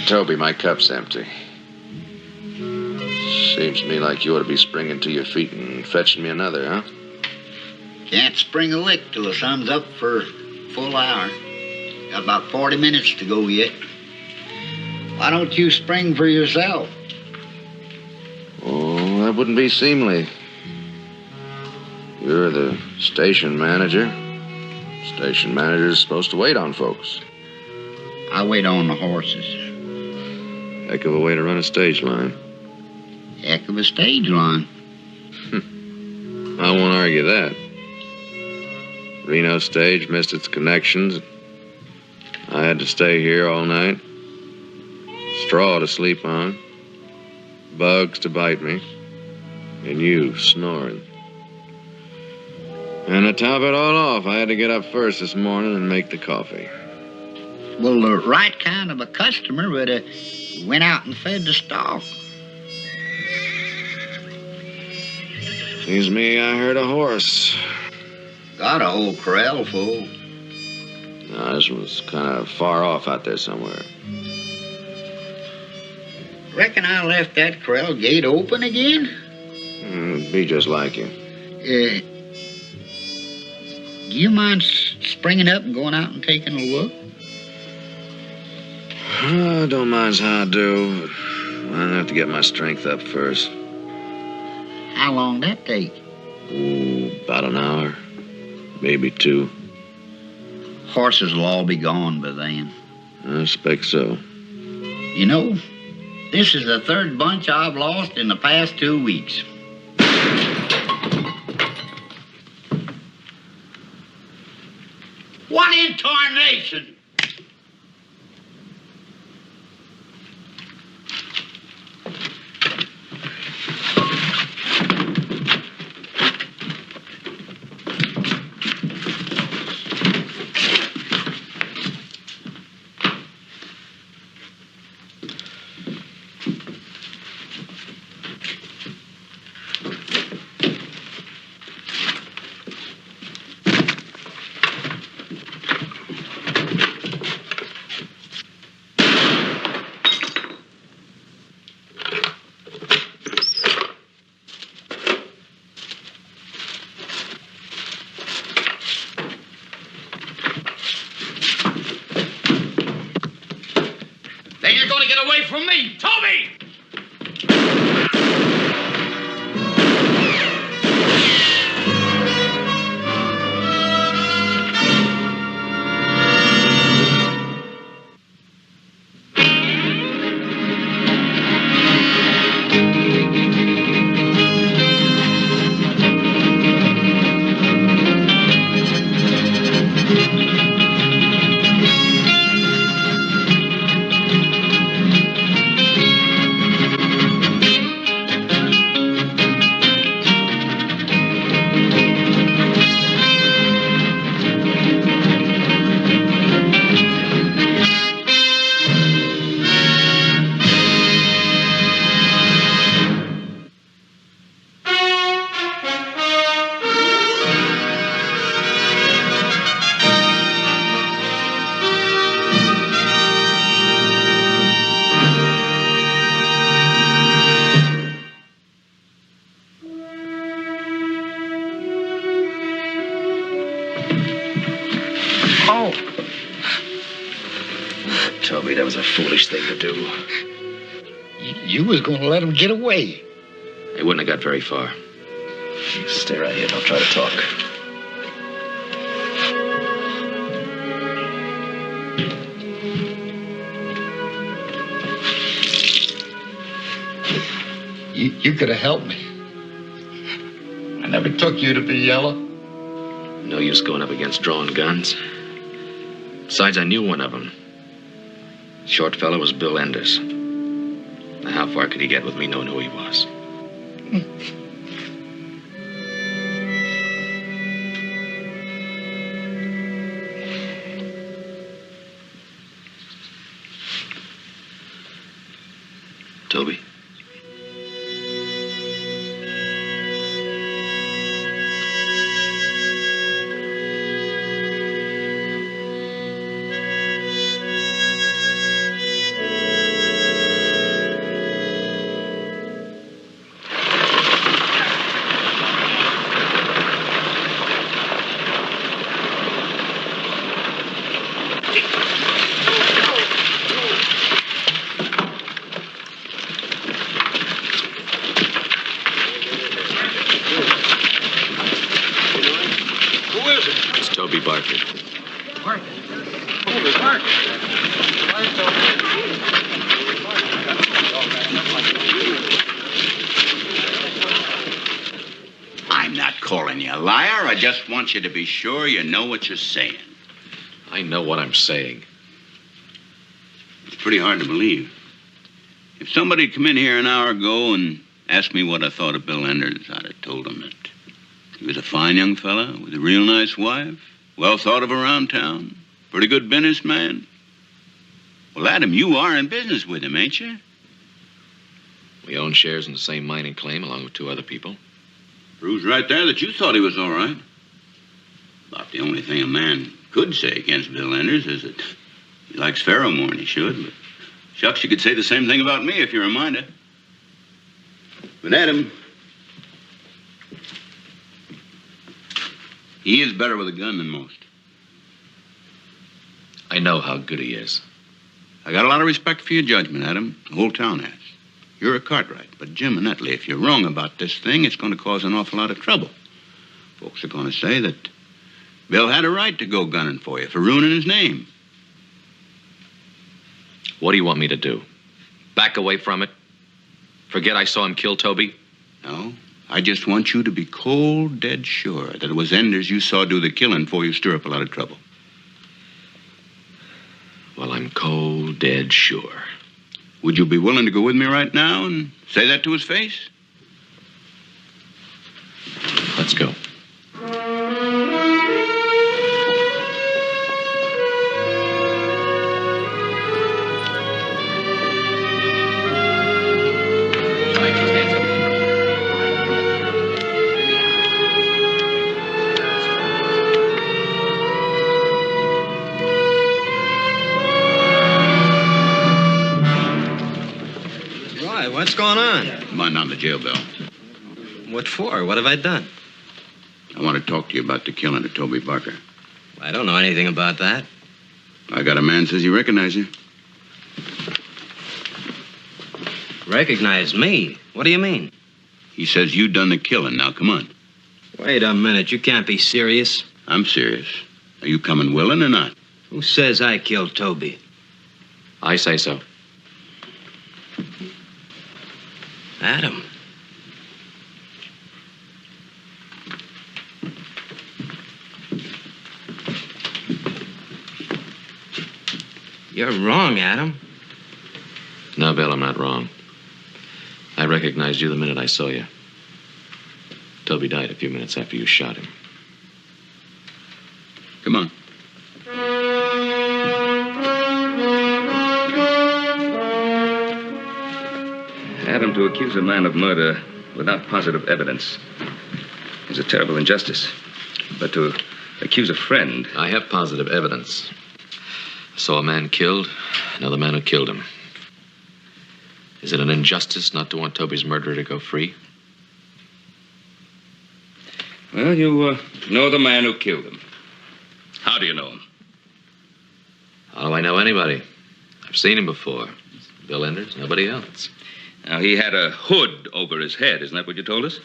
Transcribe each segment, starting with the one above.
Toby, my cup's empty. Seems to me like you ought to be springing to your feet and fetching me another, huh? Can't spring a lick till the sun's up for a full hour. Got about 40 minutes to go yet. Why don't you spring for yourself? Oh, that wouldn't be seemly. You're the station manager. Station manager's supposed to wait on folks. I wait on the horses. Heck of a way to run a stage line. Heck of a stage line. I won't argue that. Reno stage missed its connections. I had to stay here all night. Straw to sleep on. Bugs to bite me. And you snoring. And to top it all off, I had to get up first this morning and make the coffee. Well, the right kind of a customer would have went out and fed the stock. Seems to me I heard a horse. Got a whole corral full. No, this was kind of far off out there somewhere. Reckon I left that corral gate open again? It'd be just like you. Do you mind springing up and going out and taking a look? Oh, don't mind how I do. I'll have to get my strength up first. How long that take? About an hour. Maybe 2. Horses will all be gone by then. I expect so. You know, this is the 3rd bunch I've lost in the past 2 weeks. What in tarnation? From me, Toby! Toby, that was a foolish thing to do. You was going to let him get away. He wouldn't have got very far. Stay right here. Don't try to talk. You could have helped me. I never took you to be yellow. No use going up against drawn guns. Besides, I knew one of them. Short fellow was Bill Enders. Now, how far could he get with me knowing who he was? Toby. Toby Barker. Barker? Toby Barker? I'm not calling you a liar. I just want you to be sure you know what you're saying. I know what I'm saying. It's pretty hard to believe. If somebody had come in here an hour ago and asked me what I thought of Bill Enders, I'd have told him that he was a fine young fella with a real nice wife, well thought of around town, pretty good businessman. Well, Adam, you are in business with him, ain't you? We own shares in the same mining claim along with 2 other people. Proves right there that you thought he was all right. About the only thing a man could say against Bill Enders is that he likes Pharaoh more than he should. But shucks, you could say the same thing about me if you're a minder. But Adam, he is better with a gun than most. I know how good he is. I got a lot of respect for your judgment, Adam. The whole town has. You're a Cartwright, but Jim and Netley, if you're wrong about this thing, it's going to cause an awful lot of trouble. Folks are going to say that Bill had a right to go gunning for you, for ruining his name. What do you want me to do? Back away from it? Forget I saw him kill Toby? No, I just want you to be cold, dead sure that it was Enders you saw do the killing before you stir up a lot of trouble. Well, I'm cold, dead sure. Would you be willing to go with me right now and say that to his face? Let's go. What's going on? Come on down to the jail bell. What for? What have I done? I want to talk to you about the killing of Toby Barker. I don't know anything about that. I got a man says he recognized you. Recognize me? What do you mean? He says you done the killing. Now, come on. Wait a minute. You can't be serious. I'm serious. Are you coming willing or not? Who says I killed Toby? I say so. Adam. You're wrong, Adam. No, Bill, I'm not wrong. I recognized you the minute I saw you. Toby died a few minutes after you shot him. Come on. Adam, to accuse a man of murder without positive evidence is a terrible injustice. But to accuse a friend... I have positive evidence. I saw a man killed, another man who killed him. Is it an injustice not to want Toby's murderer to go free? Well, you know the man who killed him. How do you know him? How do I know anybody? I've seen him before. Bill Enders, nobody else. Now, he had a hood over his head. Isn't that what you told us?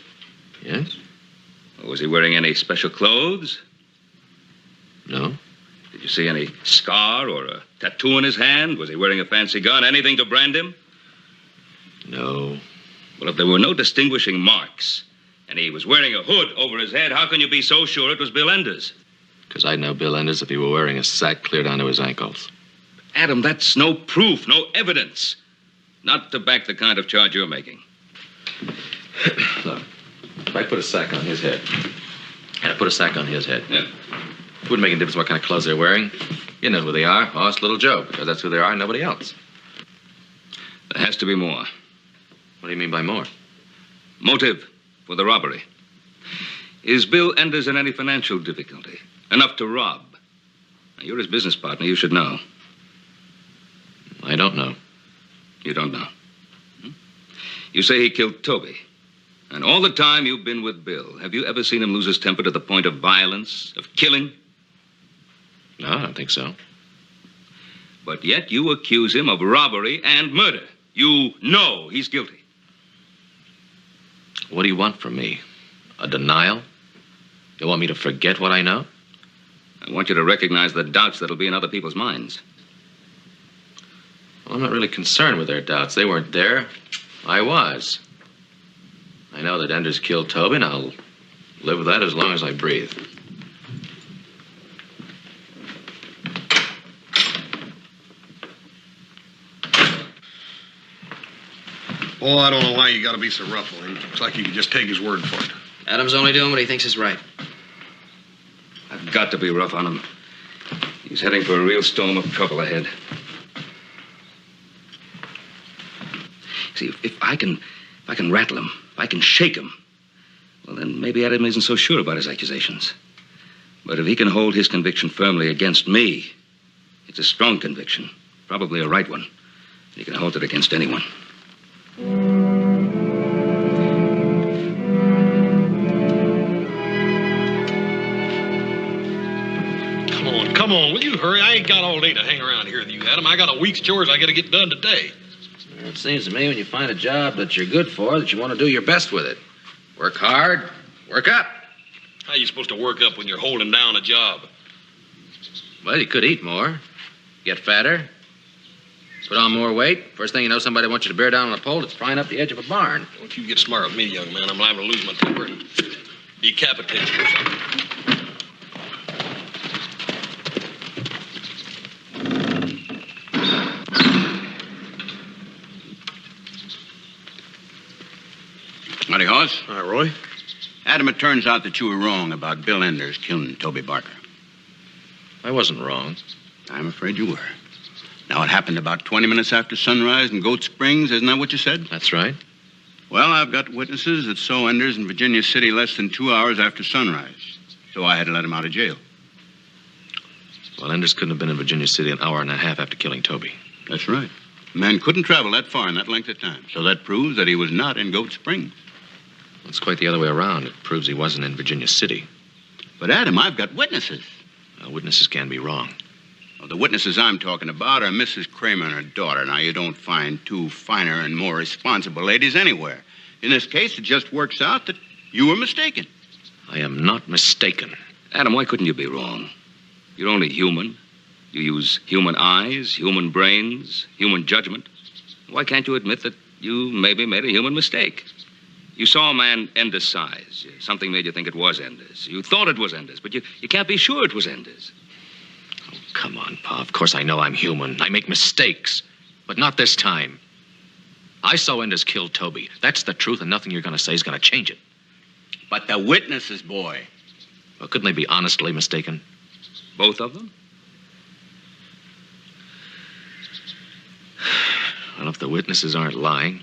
Yes? Was he wearing any special clothes? No? Did you see any scar or a tattoo in his hand? Was he wearing a fancy gun? Anything to brand him? No. Well, if there were no distinguishing marks and he was wearing a hood over his head, how can you be so sure it was Bill Enders? Because I'd know Bill Enders if he were wearing a sack clear down to his ankles. Adam, that's no proof, no evidence. Not to back the kind of charge you're making. Look, if I put a sack on his head, and I put a sack on his head, Yeah. it wouldn't make any difference what kind of clothes they're wearing. You know who they are, Hoss, Little Joe, because that's who they are and nobody else. There has to be more. What do you mean by more? Motive for the robbery. Is Bill Enders in any financial difficulty? Enough to rob? Now, you're his business partner. You should know. I don't know. You don't know. You say he killed Toby. And all the time you've been with Bill, have you ever seen him lose his temper to the point of violence, of killing? No, I don't think so. But yet you accuse him of robbery and murder. You know he's guilty. What do you want from me? A denial? You want me to forget what I know? I want you to recognize the doubts that'll be in other people's minds. Well, I'm not really concerned with their doubts. They weren't there. I was. I know that Enders killed Toby, and I'll live with that as long as I breathe. Boy, I don't know why you gotta be so rough on him. Looks like you could just take his word for it. Adam's only doing what he thinks is right. I've got to be rough on him. He's heading for a real storm of trouble ahead. See, if I can rattle him, if I can shake him, well, then maybe Adam isn't so sure about his accusations. But if he can hold his conviction firmly against me, it's a strong conviction, probably a right one. He can hold it against anyone. Come on, will you hurry? I ain't got all day to hang around here with you, Adam. I got a week's chores I gotta get done today. It seems to me when you find a job that you're good for, that you want to do your best with it. Work hard, work up. How you supposed to work up when you're holding down a job? Well, you could eat more, get fatter, put on more weight. First thing you know, somebody wants you to bear down on a pole that's prying up the edge of a barn. Don't you get smart with me, young man. I'm liable to lose my temper and decapitate you or something. Howdy, Hoss. All right, Roy. Adam, it turns out that you were wrong about Bill Enders killing Toby Barker. I wasn't wrong. I'm afraid you were. Now, it happened about 20 minutes after sunrise in Goat Springs, isn't that what you said? That's right. Well, I've got witnesses that saw Enders in Virginia City less than 2 hours after sunrise. So I had to let him out of jail. Well, Enders couldn't have been in Virginia City an hour and a half after killing Toby. That's right. The man couldn't travel that far in that length of time. So that proves that he was not in Goat Springs. It's quite the other way around. It proves he wasn't in Virginia City. But, Adam, I've got witnesses. Witnesses can be wrong. Well, the witnesses I'm talking about are Mrs. Kramer and her daughter. Now, you don't find two finer and more responsible ladies anywhere. In this case, it just works out that you were mistaken. I am not mistaken. Adam, why couldn't you be wrong? You're only human. You use human eyes, human brains, human judgment. Why can't you admit that you maybe made a human mistake? You saw a man Enders' size. Something made you think it was Enders. You thought it was Enders, but you can't be sure it was Enders. Oh, come on, Pa. Of course I know I'm human. I make mistakes. But not this time. I saw Enders kill Toby. That's the truth, and nothing you're going to say is going to change it. But the witnesses, boy. Well, couldn't they be honestly mistaken? Both of them? Well, if the witnesses aren't lying,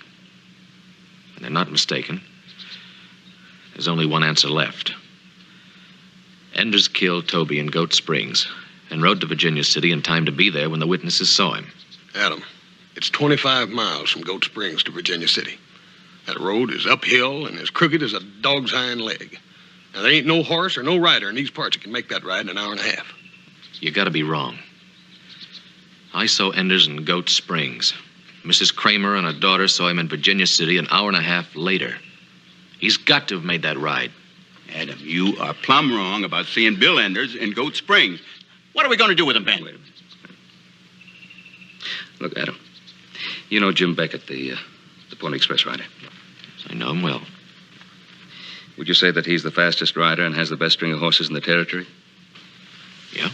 and they're not mistaken, there's only one answer left. Enders killed Toby in Goat Springs and rode to Virginia City in time to be there when the witnesses saw him. Adam, it's 25 miles from Goat Springs to Virginia City. That road is uphill and as crooked as a dog's hind leg. Now, there ain't no horse or no rider in these parts that can make that ride in an hour and a half. You gotta be wrong. I saw Enders in Goat Springs. Mrs. Kramer and her daughter saw him in Virginia City an hour and a half later. He's got to have made that ride. Adam, you are plumb wrong about seeing Bill Enders in Goat Springs. What are we going to do with him, Ben? Wait a minute. Look, Adam, you know Jim Beckett, the Pony Express rider. I know him well. Would you say that he's the fastest rider and has the best string of horses in the territory? Yeah?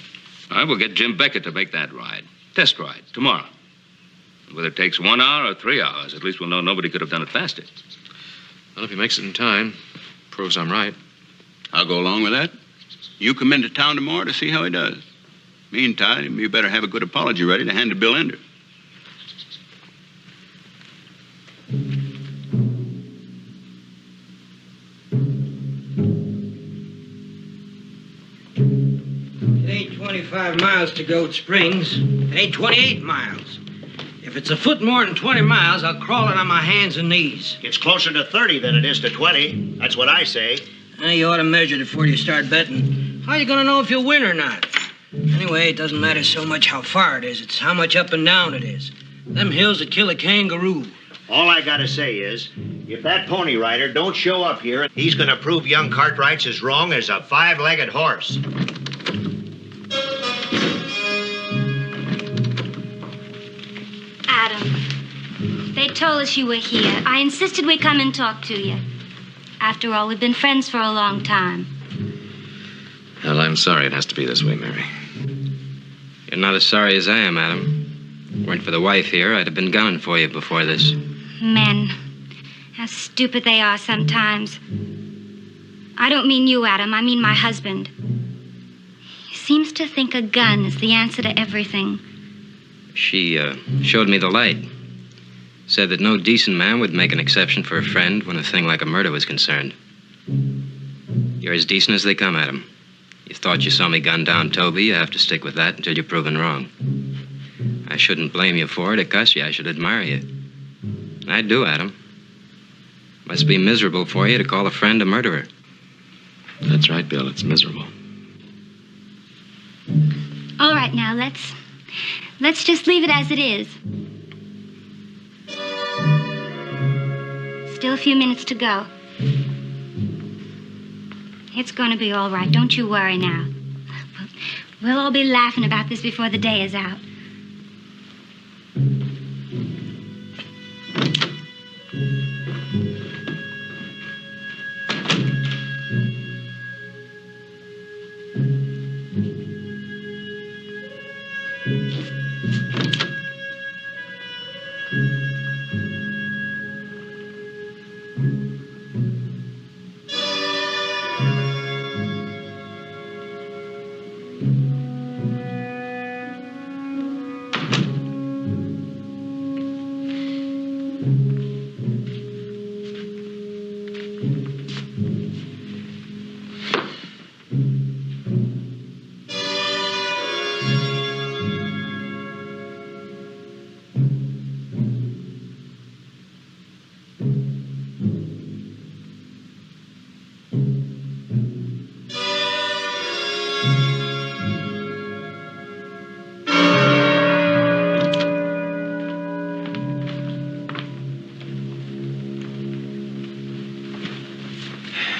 I will get Jim Beckett to make that ride. Test ride, tomorrow. Whether it takes 1 hour or 3 hours, at least we'll know nobody could have done it faster. Well, if he makes it in time, proves I'm right. I'll go along with that. You come into town tomorrow to see how he does. Meantime, you better have a good apology ready to hand to Bill Enders. It ain't 25 miles to Goat Springs. It ain't 28 miles. If it's a foot more than 20 miles, I'll crawl it on my hands and knees. It's closer to 30 than it is to 20. That's what I say. You ought to measure it before you start betting. How you gonna know if you'll win or not? Anyway, it doesn't matter so much how far it is. It's how much up and down it is. Them hills that kill a kangaroo. All I gotta say is, if that pony rider don't show up here, he's gonna prove young Cartwright's as wrong as a 5-legged horse. told us you were here. I insisted we come and talk to you. After all, we've been friends for a long time. Well, I'm sorry it has to be this way, Mary. You're not as sorry as I am, Adam. Weren't for the wife here, I'd have been gunning for you before this. Men. How stupid they are sometimes. I don't mean you, Adam. I mean my husband. He seems to think a gun is the answer to everything. She showed me the light. Said that no decent man would make an exception for a friend when a thing like a murder was concerned. You're as decent as they come, Adam. You thought you saw me gun down Toby. You have to stick with that until you're proven wrong. I shouldn't blame you for it or cuss you. I should admire you. I do, Adam. Must be miserable for you to call a friend a murderer. That's right, Bill. It's miserable. All right, now, let's just leave it as it is. Still a few minutes to go. It's going to be all right. Don't you worry now. We'll all be laughing about this before the day is out.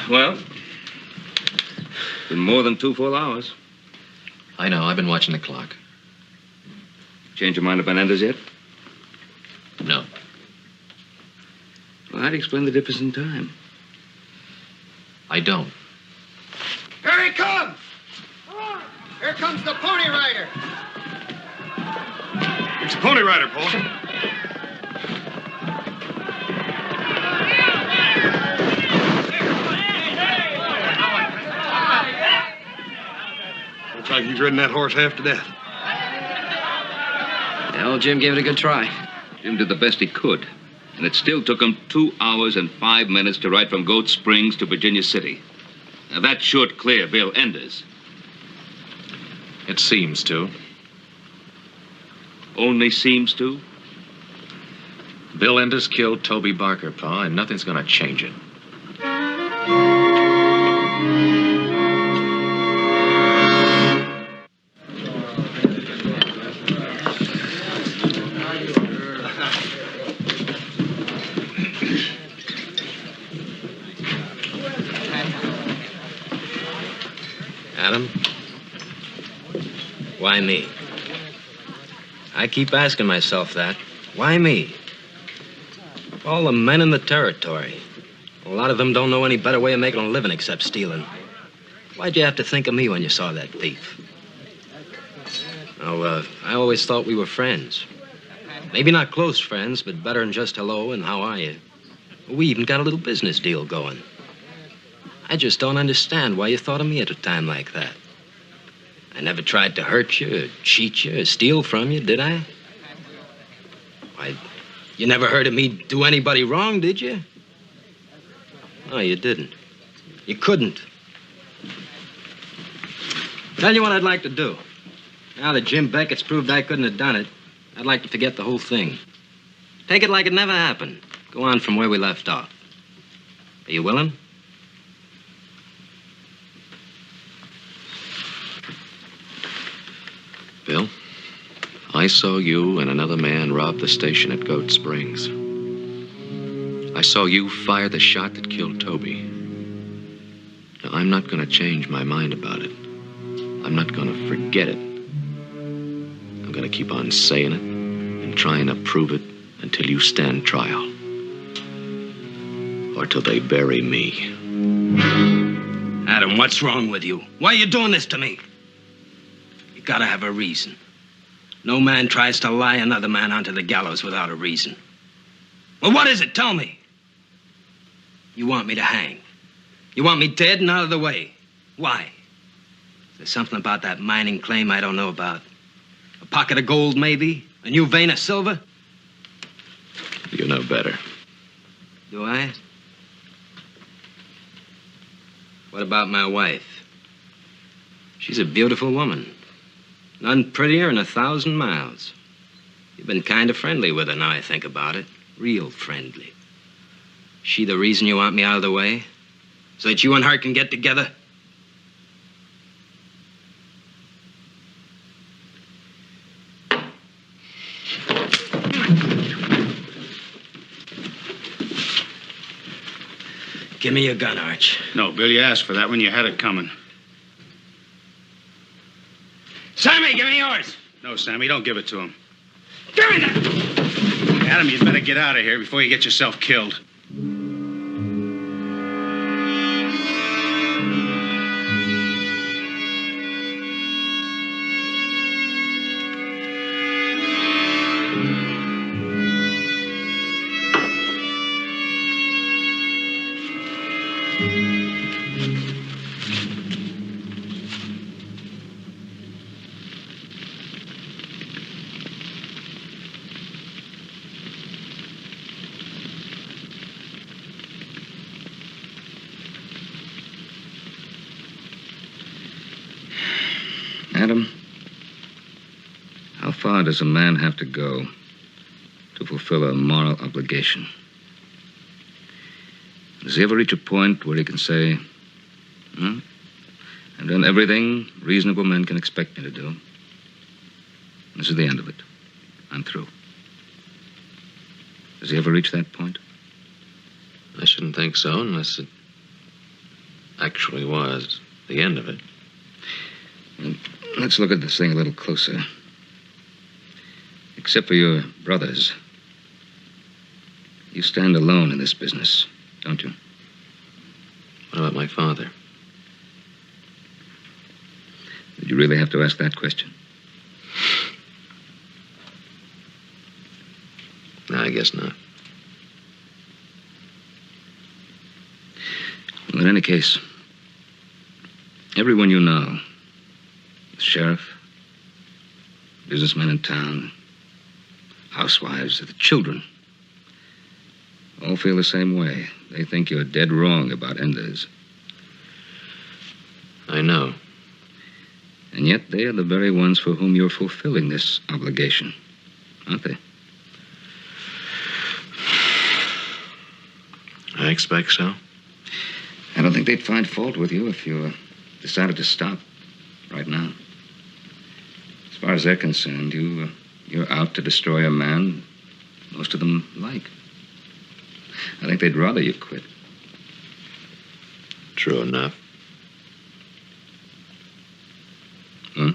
Well, been more than 2 full hours. I know. I've been watching the clock. Change your mind about Anders yet? No. Well, I'd explain the difference in time. I don't. Here he comes! Here comes the Pony Rider. It's the Pony Rider, Paul. Looks like he's ridden that horse half to death. Well, Jim gave it a good try. Jim did the best he could. And it still took him 2 hours and 5 minutes to ride from Goat Springs to Virginia City. Now, that should clear Bill Enders. It seems to. Only seems to? Bill Enders killed Toby Barker, Pa, and nothing's going to change it. Adam? Why me? I keep asking myself that. Why me? All the men in the territory. A lot of them don't know any better way of making a living except stealing. Why'd you have to think of me when you saw that thief? Oh, I always thought we were friends. Maybe not close friends, but better than just hello and how are you. We even got a little business deal going. I just don't understand why you thought of me at a time like that. I never tried to hurt you, or cheat you, or steal from you, did I? Why, you never heard of me do anybody wrong, did you? No, you didn't. You couldn't. Tell you what I'd like to do. Now that Jim Beckett's proved I couldn't have done it, I'd like to forget the whole thing. Take it like it never happened. Go on from where we left off. Are you willing? Bill, I saw you and another man rob the station at Goat Springs. I saw you fire the shot that killed Toby. Now, I'm not going to change my mind about it. I'm not going to forget it. I'm going to keep on saying it and trying to prove it until you stand trial. Or till they bury me. Adam, what's wrong with you? Why are you doing this to me? You gotta have a reason. No man tries to lie another man onto the gallows without a reason. Well, what is it? Tell me. You want me to hang. You want me dead and out of the way. Why? There's something about that mining claim I don't know about. A pocket of gold, maybe? A new vein of silver? You know better. Do I? What about my wife? She's a beautiful woman. None prettier in 1,000 miles. You've been kind of friendly with her now I think about it. Real friendly. She the reason you want me out of the way? So that you and her can get together? Give me your gun, Arch. No, Bill, you asked for that when you had it coming. Sammy, give me yours. No, Sammy, don't give it to him. Give me that. Adam, you'd better get out of here before you get yourself killed. Adam, how far does a man have to go to fulfill a moral obligation? Does he ever reach a point where he can say, I've done everything reasonable men can expect me to do. This is the end of it. I'm through. Does he ever reach that point? I shouldn't think so unless it actually was the end of it. Well, let's look at this thing a little closer. Except for your brothers, you stand alone in this business, don't you? What about my father? Did you really have to ask that question? No, I guess not. Well, in any case, everyone you know, the sheriff, businessmen in town, housewives, the children, all feel the same way. They think you're dead wrong about Enders. I know. And yet they are the very ones for whom you're fulfilling this obligation, aren't they? I expect so. I don't think they'd find fault with you if you decided to stop right now. As far as they're concerned, you're out to destroy a man most of them like. I think they'd rather you quit. True enough. Huh?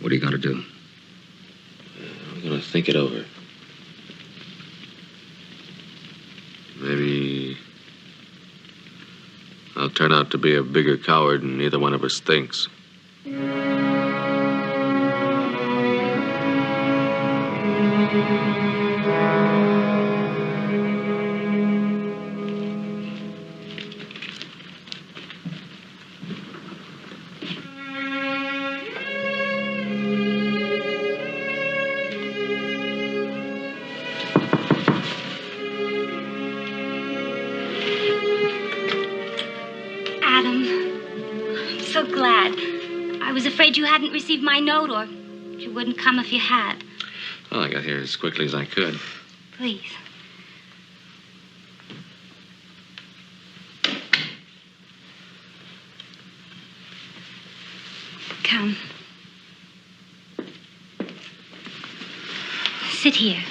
What are you going to do? I'm going to think it over. Maybe I'll turn out to be a bigger coward than either one of us thinks. So glad. I was afraid you hadn't received my note, or you wouldn't come if you had. Well, I got here as quickly as I could. Please. Come. Sit here.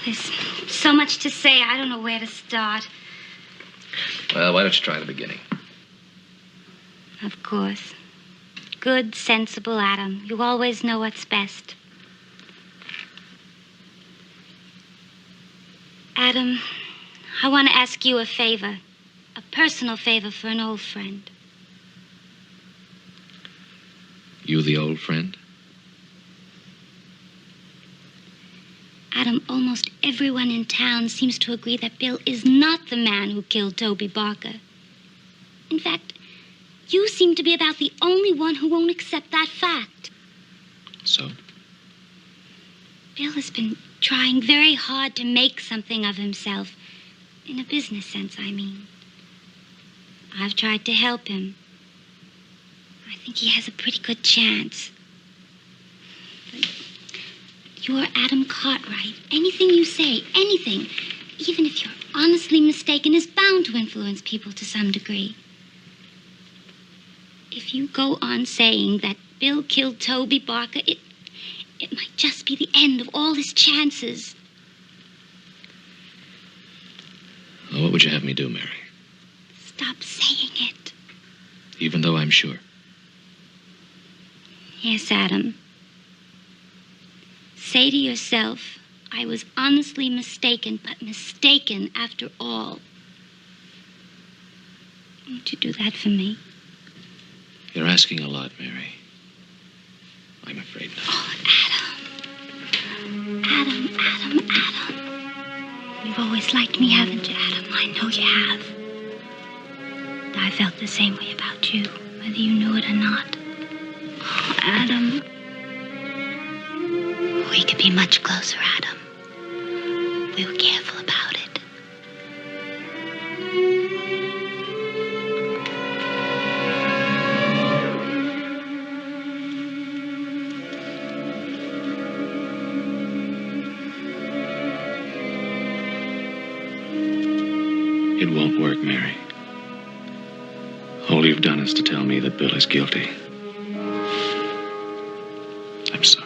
There's so much to say, I don't know where to start. Well, why don't you try the beginning? Of course. Good, sensible Adam. You always know what's best. Adam, I want to ask you a favor. A personal favor for an old friend. You the old friend? Adam, almost everyone in town seems to agree that Bill is not the man who killed Toby Barker. In fact, you seem to be about the only one who won't accept that fact. So? Bill has been trying very hard to make something of himself. In a business sense, I mean. I've tried to help him. I think he has a pretty good chance. But you're Adam Cartwright. Anything you say, anything, even if you're honestly mistaken, is bound to influence people to some degree. If you go on saying that Bill killed Toby Barker, it might just be the end of all his chances. Well, what would you have me do, Mary? Stop saying it. Even though I'm sure. Yes, Adam. Say to yourself, I was honestly mistaken, but mistaken after all. Won't you do that for me? You're asking a lot, Mary. I'm afraid not. Oh, Adam. You've always liked me, haven't you, Adam? I know you have. And I felt the same way about you, whether you knew it or not. Oh, Adam. We could be much closer, Adam. We were careful about it. It won't work, Mary. All you've done is to tell me that Bill is guilty. I'm sorry.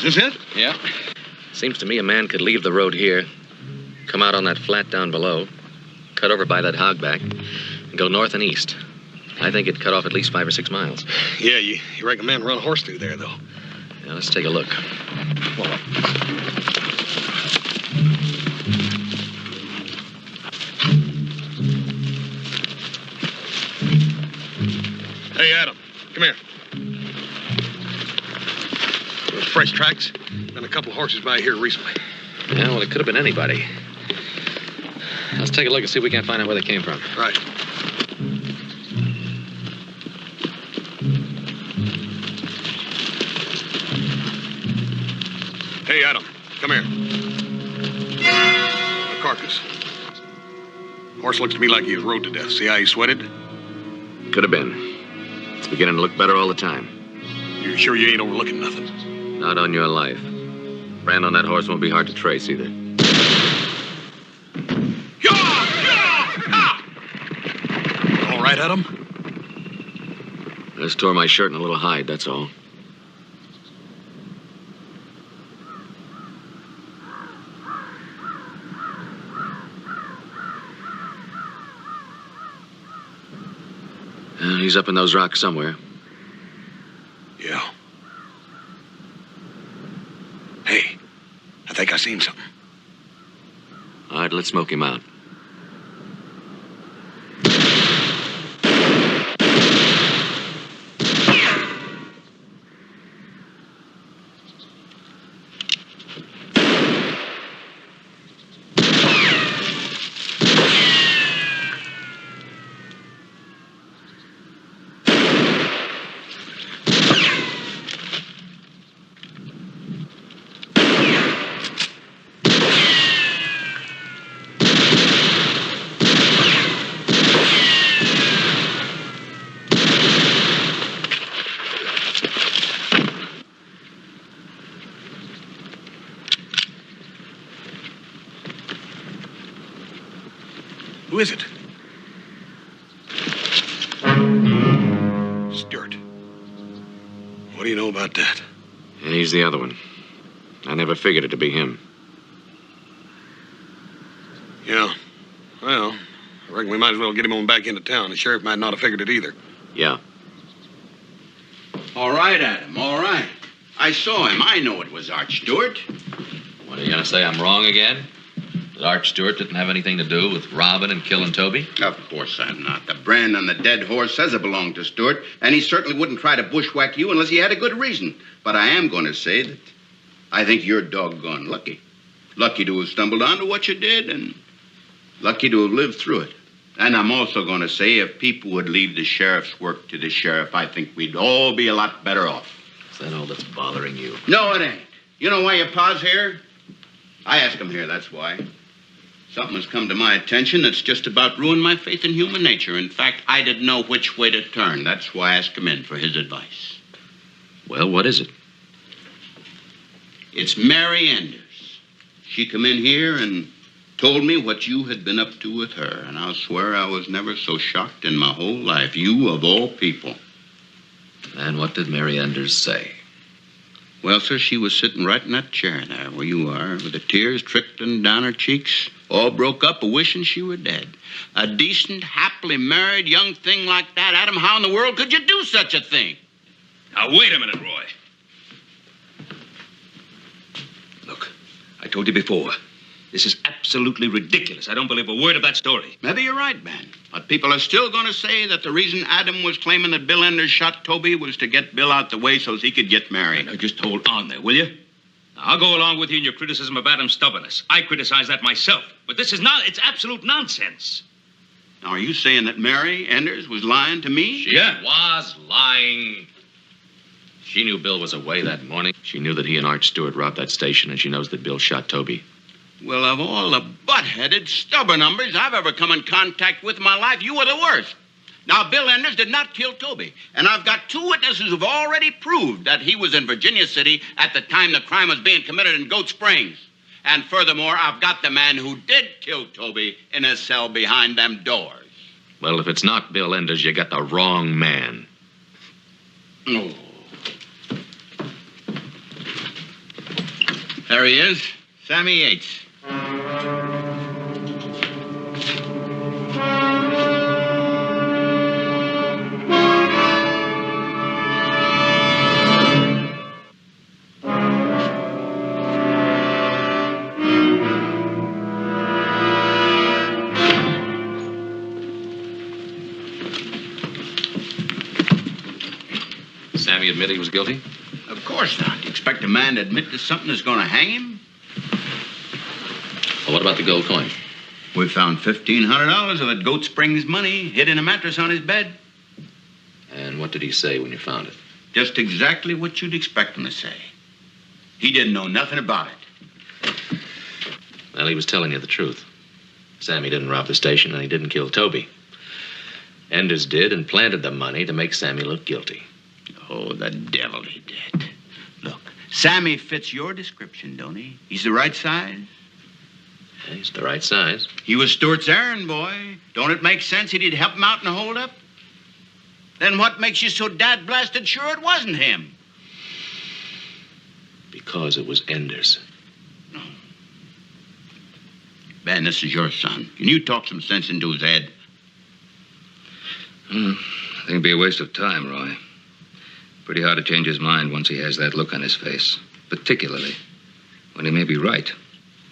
Is this it? Yeah. Seems to me a man could leave the road here, come out on that flat down below, cut over by that hogback, and go north and east. I think it cut off at least 5 or 6 miles. Yeah, you reckon a man run a horse through there, though? Yeah, let's take a look. Well, hey, Adam, come here. Fresh tracks. Been a couple horses by here recently. Yeah, well, it could have been anybody. Let's take a look and see if we can't find out where they came from. Right. Hey, Adam, come here. A carcass. Horse looks to me like he was rode to death. See how he sweated? Could have been. It's beginning to look better all the time. You sure you ain't overlooking nothing? Not on your life. Brand on that horse won't be hard to trace either. All right, Adam? I just tore my shirt and a little hide, that's all. He's up in those rocks somewhere. Yeah. Hey, I think I seen something. All right, let's smoke him out. Who is it? Stewart. What do you know about that? And he's the other one. I never figured it to be him. Yeah. Well, I reckon we might as well get him on back into town. The sheriff might not have figured it either. Yeah. All right, Adam, all right. I saw him. I know it was Art Stewart. What, are you going to say I'm wrong again? That Art Stewart didn't have anything to do with robbing and killing Toby? Of course I'm not. The brand on the dead horse says it belonged to Stewart, and he certainly wouldn't try to bushwhack you unless he had a good reason. But I am going to say that I think you're doggone lucky. Lucky to have stumbled onto what you did, and lucky to have lived through it. And I'm also going to say if people would leave the sheriff's work to the sheriff, I think we'd all be a lot better off. Is that all that's bothering you? No, it ain't. You know why your pa's here? I asked him here, that's why. Something has come to my attention that's just about ruined my faith in human nature. In fact, I didn't know which way to turn. That's why I asked him in for his advice. Well, what is it? It's Mary Enders. She come in here and told me what you had been up to with her, and I'll swear I was never so shocked in my whole life. You, of all people. And what did Mary Enders say? Well, sir, she was sitting right in that chair there where you are, with the tears trickling down her cheeks, all broke up, a-wishing she were dead. A decent, happily married young thing like that, Adam, how in the world could you do such a thing? Now, wait a minute, Roy. Look, I told you before, this is absolutely ridiculous. I don't believe a word of that story. Maybe you're right, Ben. But people are still going to say that the reason Adam was claiming that Bill Enders shot Toby was to get Bill out the way so he could get married. Now, just hold on there, will you? Now, I'll go along with you in your criticism of Adam's stubbornness. I criticize that myself. But this is not, it's absolute nonsense. Now, are you saying that Mary Enders was lying to me? She was lying. She knew Bill was away that morning. She knew that he and Art Stewart robbed that station, and she knows that Bill shot Toby. Well, of all the butt-headed, stubborn numbers I've ever come in contact with in my life, you were the worst. Now, Bill Enders did not kill Toby, and I've got two witnesses who've already proved that he was in Virginia City at the time the crime was being committed in Goat Springs. And furthermore, I've got the man who did kill Toby in his cell behind them doors. Well, if it's not Bill Enders, you got the wrong man. Oh. There he is, Sammy Yates. Sammy admit he was guilty? Of course not. You expect a man to admit to something that's going to hang him? Well, what about the gold coin? We found $1,500 of that Goat Springs money hid in a mattress on his bed. And what did he say when you found it? Just exactly what you'd expect him to say. He didn't know nothing about it. Well, he was telling you the truth. Sammy didn't rob the station, and he didn't kill Toby. Enders did and planted the money to make Sammy look guilty. Oh, the devil he did. Look, Sammy fits your description, don't he? He's the right size. Yeah, he's the right size. He was Stewart's errand boy. Don't it make sense he'd help him out in a holdup? Then what makes you so dad-blasted sure it wasn't him? Because it was Enders. No. Ben, this is your son. Can you talk some sense into his head? I think it'd be a waste of time, Roy. Pretty hard to change his mind once he has that look on his face. Particularly when he may be right.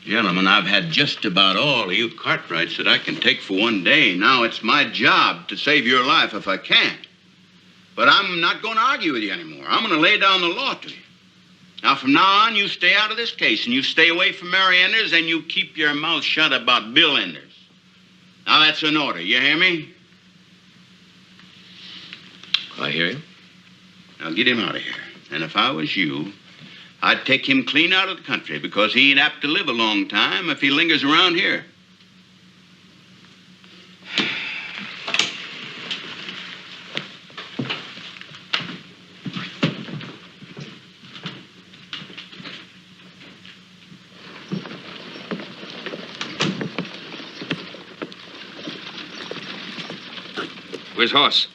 Gentlemen, I've had just about all of you Cartwrights that I can take for one day. Now it's my job to save your life if I can. But I'm not going to argue with you anymore. I'm going to lay down the law to you. Now, from now on, you stay out of this case, and you stay away from Mary Enders, and you keep your mouth shut about Bill Enders. Now, that's an order. You hear me? I hear you. Now, get him out of here. And if I was you, I'd take him clean out of the country, because he ain't apt to live a long time if he lingers around here. Where's Hoss?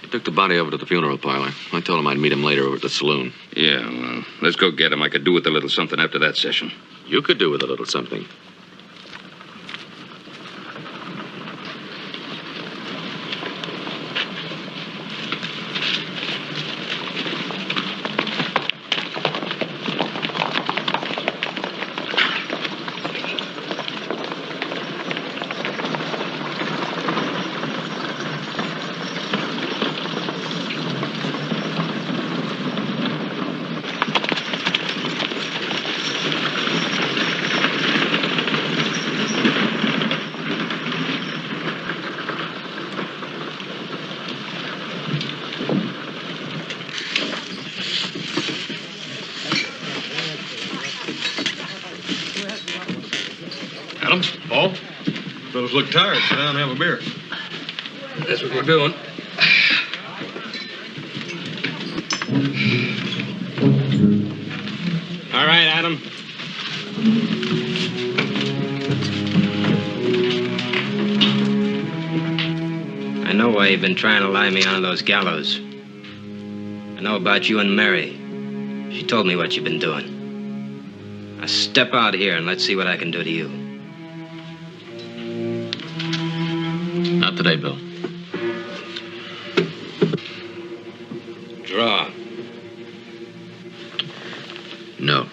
He took the body over to the funeral parlor. I told him I'd meet him later over at the saloon. Yeah, well, let's go get him. I could do with a little something after that session. You could do with a little something. Adam, Paul, fellas look tired. Sit down and have a beer. That's what we're doing. All right, Adam. I know why you've been trying to lie me onto those gallows. I know about you and Mary. She told me what you've been doing. Now step out here and let's see what I can do to you. Not today, Bill. Draw. No.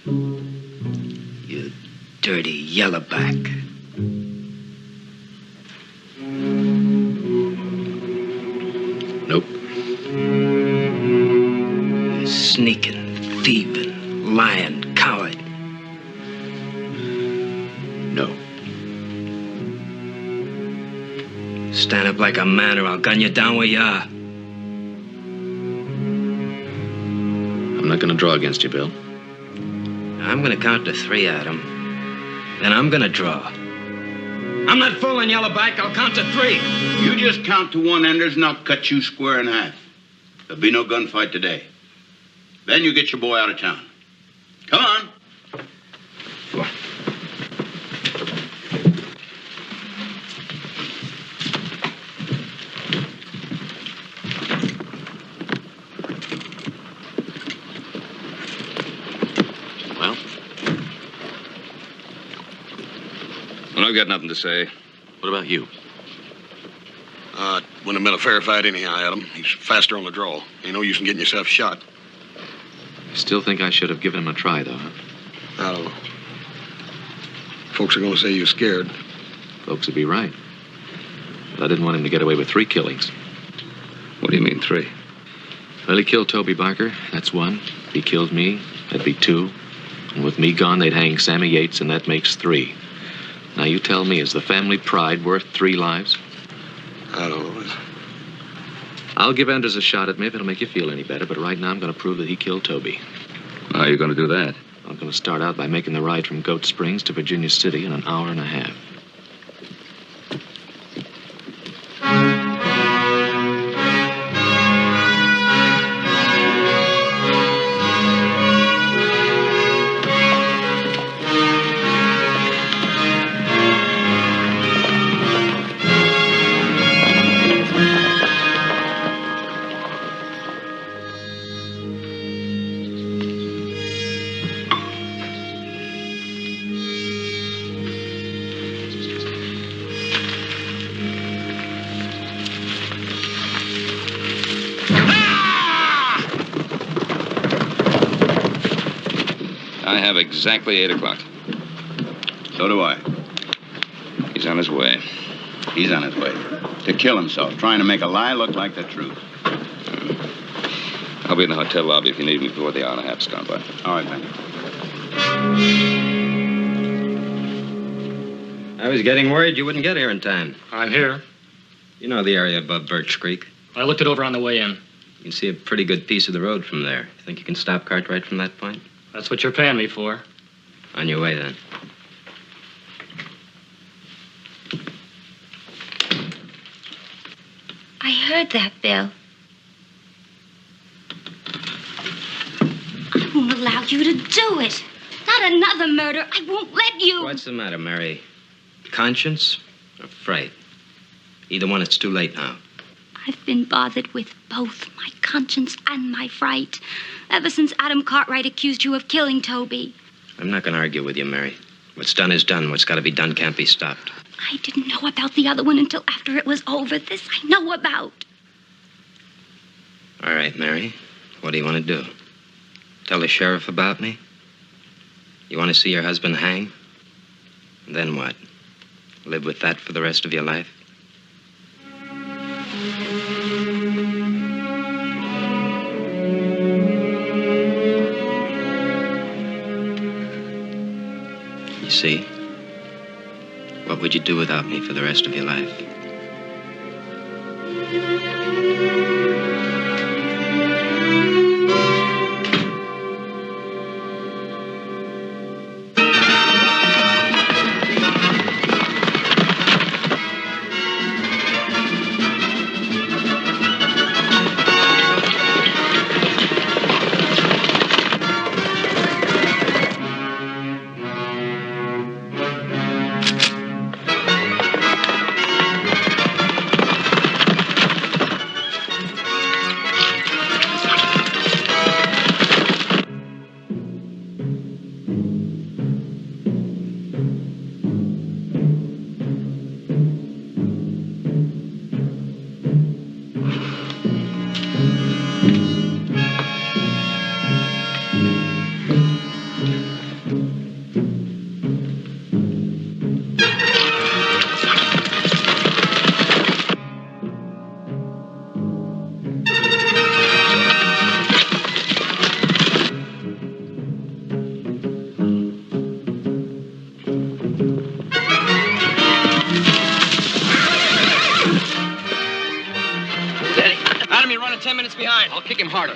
You dirty yellowback. Nope. You sneaking, thieving, lying coward. No. Stand up like a man or I'll gun you down where you are. I'm not going to draw against you, Bill. I'm gonna count to 3, Adam. Then I'm gonna draw. I'm not fooling, Yellowback. I'll count to 3. You just count to 1, Enders, and I'll cut you square in half. There'll be no gunfight today. Then you get your boy out of town. Come on. Well, I've got nothing to say. What about you? Wouldn't have been a fair fight anyhow, Adam. He's faster on the draw. Ain't no use in getting yourself shot. I still think I should have given him a try, though, huh? I don't know. Folks are going to say you're scared. Folks would be right. But I didn't want him to get away with 3 killings. What do you mean, 3? Well, he killed Toby Barker. That's 1. If he killed me, that'd be 2. And with me gone, they'd hang Sammy Yates, and that makes 3. Now, you tell me, is the family pride worth 3 lives? I don't know. I'll give Enders a shot at me if it'll make you feel any better, but right now I'm going to prove that he killed Toby. How are you going to do that? I'm going to start out by making the ride from Goat Springs to Virginia City in an hour and a half. I have exactly 8 o'clock. So do I. He's on his way. He's on his way. To kill himself, trying to make a lie look like the truth. I'll be in the hotel lobby if you need me before the hour and a half's gone by. All right, then. I was getting worried you wouldn't get here in time. I'm here. You know the area above Birch Creek. I looked it over on the way in. You can see a pretty good piece of the road from there. Think you can stop Cartwright from that point? That's what you're paying me for. On your way, then. I heard that, Bill. I won't allow you to do it. Not another murder. I won't let you. What's the matter, Mary? Conscience or fright? Either one, it's too late now. I've been bothered with both my conscience and my fright ever since Adam Cartwright accused you of killing Toby. I'm not going to argue with you, Mary. What's done is done. What's got to be done can't be stopped. I didn't know about the other one until after it was over. This I know about. All right, Mary. What do you want to do? Tell the sheriff about me? You want to see your husband hang? Then what? Live with that for the rest of your life? You see? What would you do without me for the rest of your life? I'll kick him harder.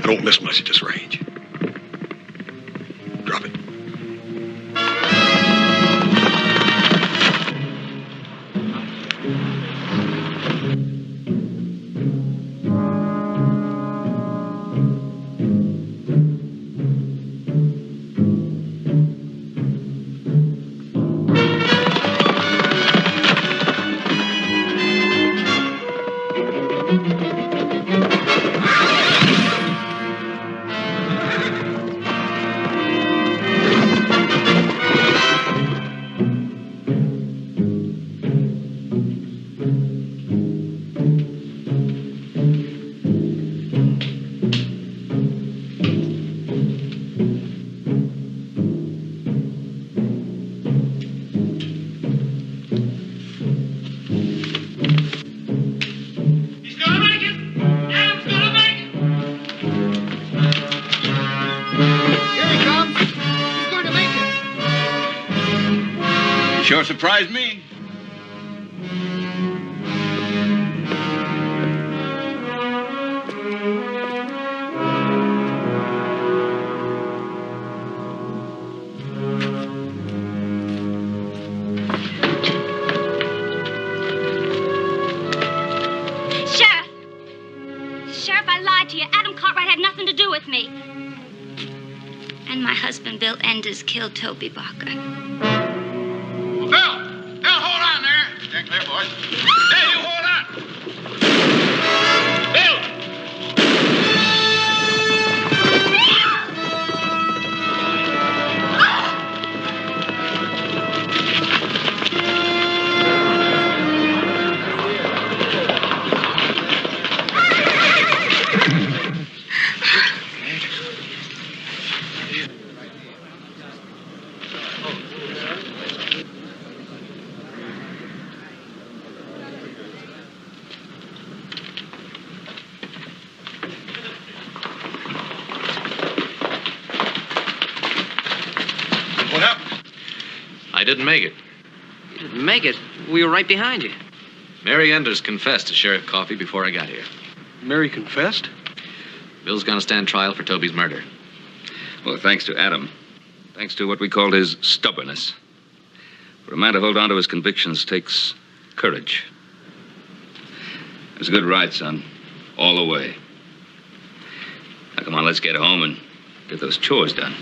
Don't miss much at this range. Drop it. Sure surprised me. Sheriff, I lied to you. Adam Cartwright had nothing to do with me. And my husband, Bill Enders, killed Toby Barker. Well, Bill, hold on there. Stand clear, boys. Hey, you hold on. Bill! What happened? I didn't make it. You didn't make it. We were right behind you. Mary Enders confessed to Sheriff Coffey before I got here. Mary confessed? Bill's gonna stand trial for Toby's murder. Well, thanks to Adam. Thanks to what we called his stubbornness. For a man to hold on to his convictions takes courage. It was a good ride, son. All the way. Now, come on, let's get home and get those chores done.